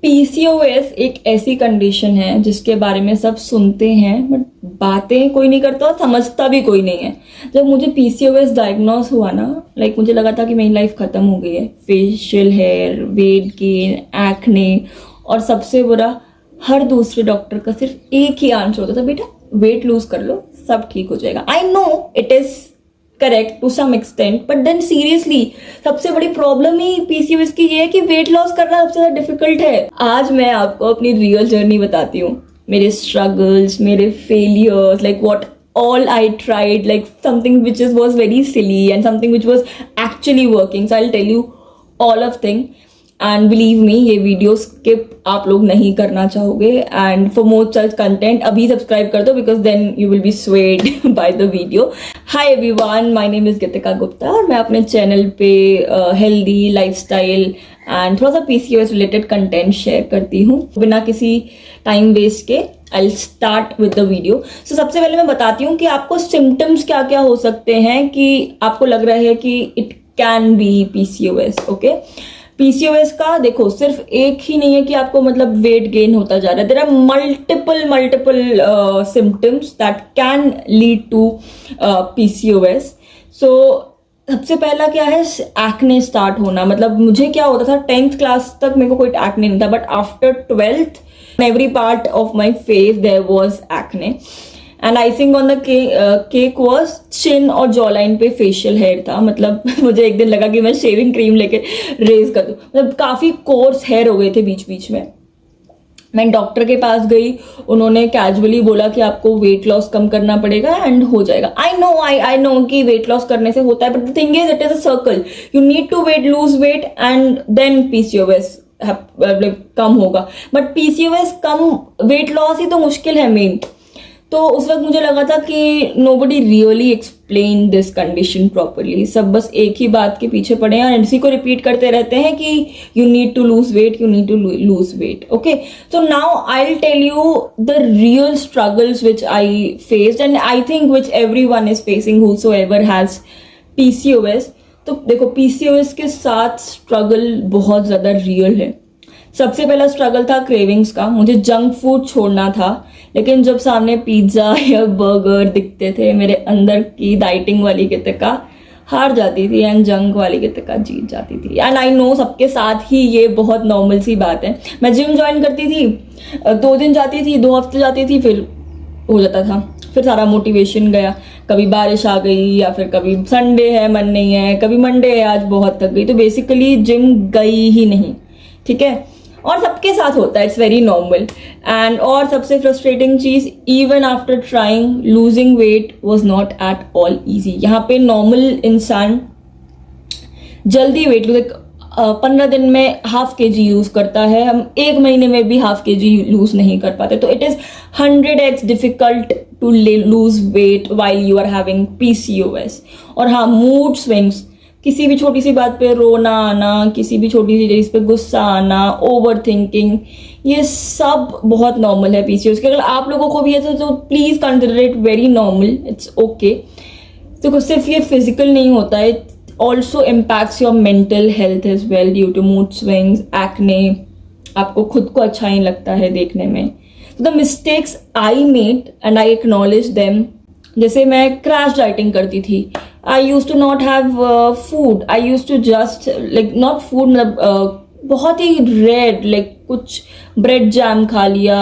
PCOS एक ऐसी condition है जिसके बारे में सब सुनते हैं बट बातें कोई नहीं करता और समझता भी कोई नहीं है। जब मुझे पीसीओएस डायग्नोस हुआ ना, मुझे लगा था कि मेरी लाइफ खत्म हो गई है। Facial hair, weight gain, acne, और सबसे बुरा हर दूसरे डॉक्टर का सिर्फ एक ही आंसर होता था, बेटा वेट लूज कर लो सब ठीक हो जाएगा। I know it is correct to some extent, but then seriously सबसे बड़ी प्रॉब्लम ही पीसीओएस की ये है कि वेट लॉस करना सबसे ज्यादा डिफिकल्ट है। आज मैं आपको अपनी रियल जर्नी बताती हूँ, मेरे स्ट्रगल्स, मेरे failures, like what all I tried, like something which was very silly and something which was actually working. So I'll tell you all of things. And believe me, ये video skip आप लोग नहीं करना चाहोगे। And for more such content अभी subscribe कर दो because then you will be swayed by the video. Hi everyone, my name is Geetika Gupta और मैं अपने चैनल पे हेल्दी लाइफस्टाइल एंड थोड़ा सा पीसीओएस रिलेटेड कंटेंट शेयर करती हूँ बिना किसी टाइम वेस्ट के। I start with the video. So सबसे पहले मैं बताती हूँ कि आपको सिम्टम्स क्या क्या हो सकते हैं कि आपको लग रहा है कि it can be PCOS. Okay, PCOS का देखो सिर्फ एक ही नहीं है कि आपको मतलब वेट गेन होता जा रहा है। There are multiple symptoms that can lead to PCOS. So सबसे पहला क्या है, एक्ने स्टार्ट होना। मतलब मुझे क्या होता था, 10th क्लास तक मेरे को कोई एक्ने नहीं था, but after 12th every part of my face there was acne and icing on the cake was chin और जॉ लाइन पे फेशियल हेयर था। मतलब मुझे एक दिन लगा कि मैं शेविंग क्रीम लेके रेज कर दूं। मतलब काफी कोर्स हेयर हो गए थे बीच बीच में। मैं डॉक्टर के पास गई, उन्होंने कैजुअली बोला कि आपको वेट लॉस कम करना पड़ेगा एंड हो जाएगा। आई नो कि वेट लॉस करने से होता है, but the thing is it is a circle. You need to lose weight and then PCOS कम होगा। बट पीसीओएस कम, वेट लॉस ही तो मुश्किल है मेन। तो उस वक्त मुझे लगा था कि nobody really explain this condition properly. सब बस एक ही बात के पीछे पड़े हैं और इसी को रिपीट करते रहते हैं कि you need to lose weight, you need to lose weight. Okay, so now I will tell you the real struggles which I faced and I think which everyone is facing whosoever has PCOS. तो देखो, PCOS के साथ struggle बहुत ज्यादा real है। सबसे पहला struggle था क्रेविंग्स का। मुझे जंक फूड छोड़ना था, लेकिन जब सामने पिज्जा या बर्गर दिखते थे, मेरे अंदर की डाइटिंग वाली गीतिका हार जाती थी एंड जंक वाली गीतिका जीत जाती थी। एंड आई नो सबके साथ ही ये बहुत नॉर्मल सी बात है। मैं जिम ज्वाइन करती थी, 2 दिन जाती थी, 2 हफ्ते जाती थी, फिर हो जाता था, फिर सारा मोटिवेशन गया। कभी बारिश आ गई या फिर कभी संडे है मन नहीं है, कभी मंडे है आज बहुत थक गई, तो बेसिकली जिम गई ही नहीं। ठीक है, और सबके साथ होता है, इट्स वेरी नॉर्मल। एंड और सबसे फ्रस्ट्रेटिंग चीज, even after trying losing weight was not at all easy. यहाँ पे नॉर्मल इंसान जल्दी वेट लूज 15 दिन में ½ kg यूज करता है, हम 1 महीने में भी ½ kg लूज नहीं कर पाते। तो it is 100x difficult to lose weight while you are having PCOS. और हाँ, मूड स्विंग्स, किसी भी छोटी सी बात पे रोना आना, किसी भी छोटी सी चीज पे गुस्सा आना, ओवर थिंकिंग, ये सब बहुत नॉर्मल है पीसीओएस के। अगर आप लोगों को भी है तो please consider it very normal, it's okay. तो सिर्फ ये फिजिकल नहीं होता है, it also impacts your mental health as well due to mood swings, acne, आपको खुद को अच्छा नहीं लगता है देखने में। The mistakes I made and I acknowledge them. जैसे मैं क्रैश डाइटिंग करती थी, I used to not have food. I used to just like not food, मतलब बहुत ही रेड, लाइक कुछ ब्रेड जैम खा लिया,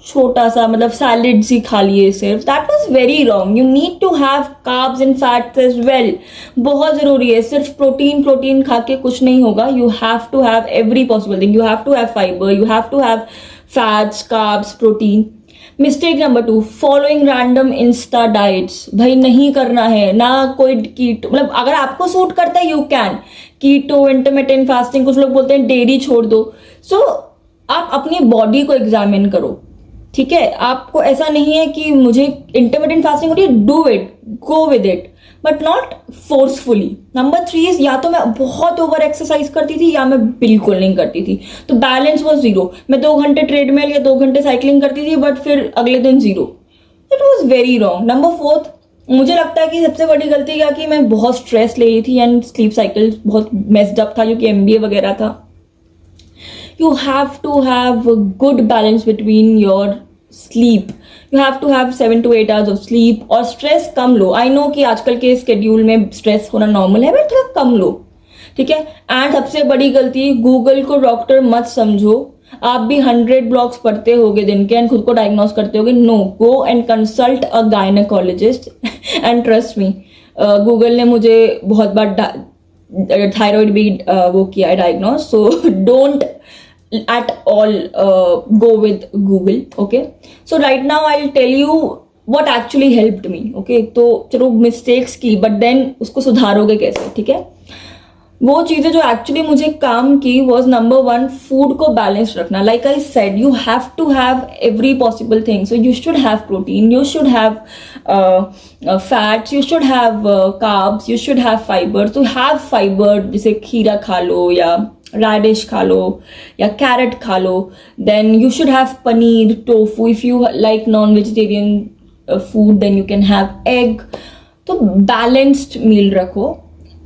छोटा सा मतलब सैलेड्स ही खा लिए सिर्फ। That was very wrong. You need to have carbs and fats as well, बहुत जरूरी है। सिर्फ प्रोटीन खा के कुछ नहीं होगा। You have to have every possible thing. You have to have fibre, you have to have fats, carbs, protein. Mistake number 2, following random insta diets. भाई नहीं करना है ना कोई कीटो, मतलब अगर आपको सूट करता है you can, keto, intermittent fasting, कुछ लोग बोलते हैं डेयरी छोड़ दो। सो आप अपनी बॉडी को एग्जामिन करो। ठीक है, आपको ऐसा नहीं है कि मुझे इंटरमिटेंट फास्टिंग हो रही है, do it, go with it, but not forcefully. Number 3, या तो मैं बहुत ओवर एक्सरसाइज करती थी या मैं बिल्कुल नहीं करती थी, तो बैलेंस वॉज 0। मैं 2 घंटे ट्रेडमिल या 2 घंटे साइकिलिंग करती थी, बट फिर अगले दिन 0। It was very wrong. Number 4, मुझे लगता है कि सबसे बड़ी गलती क्या कि मैं बहुत स्ट्रेस ले रही थी एंड स्लीप साइकिल बहुत मेस्ड अप था, क्योंकि MBA वगैरह था। You have to have a good balance between your sleep. You have to have 7 to 8 hours of sleep. और stress come low. I know कि आजकल के स्केड्यूल में स्ट्रेस होना नॉर्मल है, बट थोड़ा कम लो, ठीक है. एंड सबसे बड़ी गलती, गूगल को डॉक्टर मत समझो. आप भी 100 ब्लॉग्स पढ़ते होगे दिन के एंड खुद को डायग्नोस करते होगे. No, go and consult a gynaecologist and trust me, Google ने मुझे बहुत बार थायराइड भी वो किया है diagnose. So don't at all go with Google. Okay, so right now I'll tell you what actually helped me. Okay, तो चलो मिस्टेक्स की, बट देन उसको सुधारोगे कैसे, ठीक है. वो चीजें जो एक्चुअली मुझे काम की वॉज नंबर 1, फूड को बैलेंस रखना. Like I said, you have to have every possible thing. So you should have protein, you should have fats, you should have carbs, you should have fibre. तो have fibre, जैसे खीरा खा लो या radish खा लो या carrot खा लो. Then you should have paneer, tofu. If you like non vegetarian food then you can have egg. तो बैलेंस्ड मील रखो.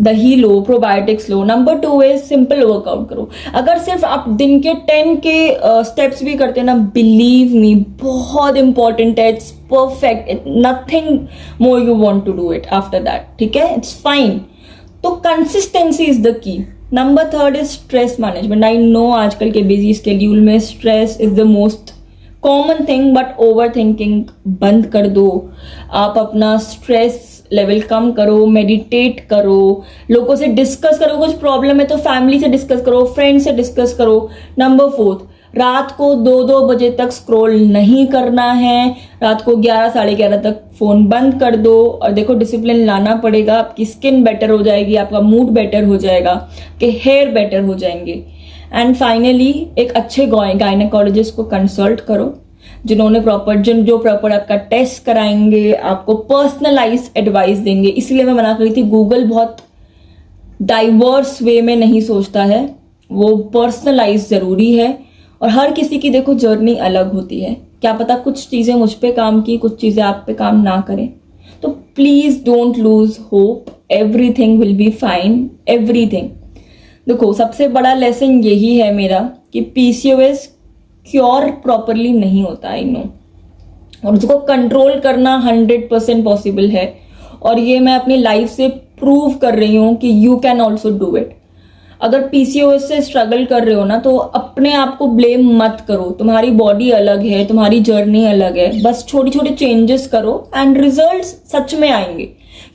दही लो, प्रोबायोटिक्स लो. नंबर 2 इज सिंपल वर्कआउट करो. अगर सिर्फ आप दिन के 10 के स्टेप्स भी करते हैं ना, बिलीव मी, बहुत इंपॉर्टेंट है. It's perfect, nothing more you want to do it after that, ठीक है. It's fine. तो consistency is the key. Number 3 is stress management. I know आजकल के बिजी स्केड्यूल में stress is the most common thing, but over thinking बंद कर दो. आप अपना स्ट्रेस लेवल कम करो, मेडिटेट करो, लोगों से डिस्कस करो. कुछ प्रॉब्लम है तो फैमिली से डिस्कस करो, फ्रेंड से डिस्कस करो. नंबर 4, रात को 2-2 बजे तक स्क्रॉल नहीं करना है. रात को 11, 11:30 तक फोन बंद कर दो. और देखो, डिसिप्लिन लाना पड़ेगा. आपकी स्किन बेटर हो जाएगी, आपका मूड बेटर हो जाएगा, आपके हेयर बेटर हो जाएंगे. एंड फाइनली, एक अच्छे गायनेकोलॉजिस्ट को कंसल्ट करो, जिन्होंने जो प्रॉपर आपका टेस्ट कराएंगे, आपको पर्सनलाइज एडवाइस देंगे. इसलिए मैं मना करी थी. गूगल बहुत डाइवर्स वे में नहीं सोचता है, वो पर्सनलाइज जरूरी है. और हर किसी की देखो जर्नी अलग होती है. क्या पता कुछ चीजें मुझ पे काम की, कुछ चीजें आप पे काम ना करें. तो please don't lose hope. Everything will be fine. Everything. देखो, सबसे बड़ा लेसन यही है मेरा कि पीसीओएस क्योर प्रॉपरली नहीं होता. आई नो, और उसको कंट्रोल करना 100% पॉसिबल है. और ये मैं अपनी लाइफ से प्रूव कर रही हूं कि you can also do it. अगर पीसीओएस से स्ट्रगल कर रहे हो ना, तो अपने आप को ब्लेम मत करो. तुम्हारी बॉडी अलग है, तुम्हारी जर्नी अलग है. बस छोटे छोटे चेंजेस करो एंड रिजल्ट्स सच में आएंगे.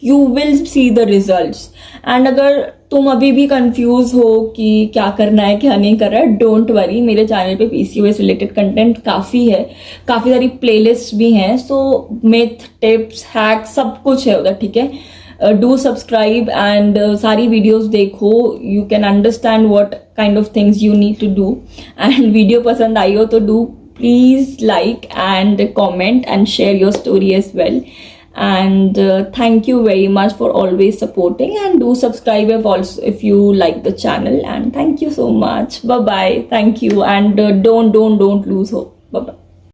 You will see the results. And अगर तुम अभी भी कंफ्यूज हो कि क्या करना है क्या नहीं करना है, डोंट वरी. मेरे चैनल पे पीसीओएस रिलेटेड कंटेंट काफ़ी है, काफ़ी सारी प्लेलिस्ट भी हैं. सो मिथ, टिप्स, हैक सब कुछ है उधर, ठीक है. डू सब्सक्राइब एंड सारी वीडियोस देखो. You can understand what kind of things you need to do. And video पसंद आई हो तो do please like and comment and share your story as well. And thank you very much for always supporting, and do subscribe if you like the channel. And thank you so much. Bye bye. Thank you. And don't lose hope. Bye bye.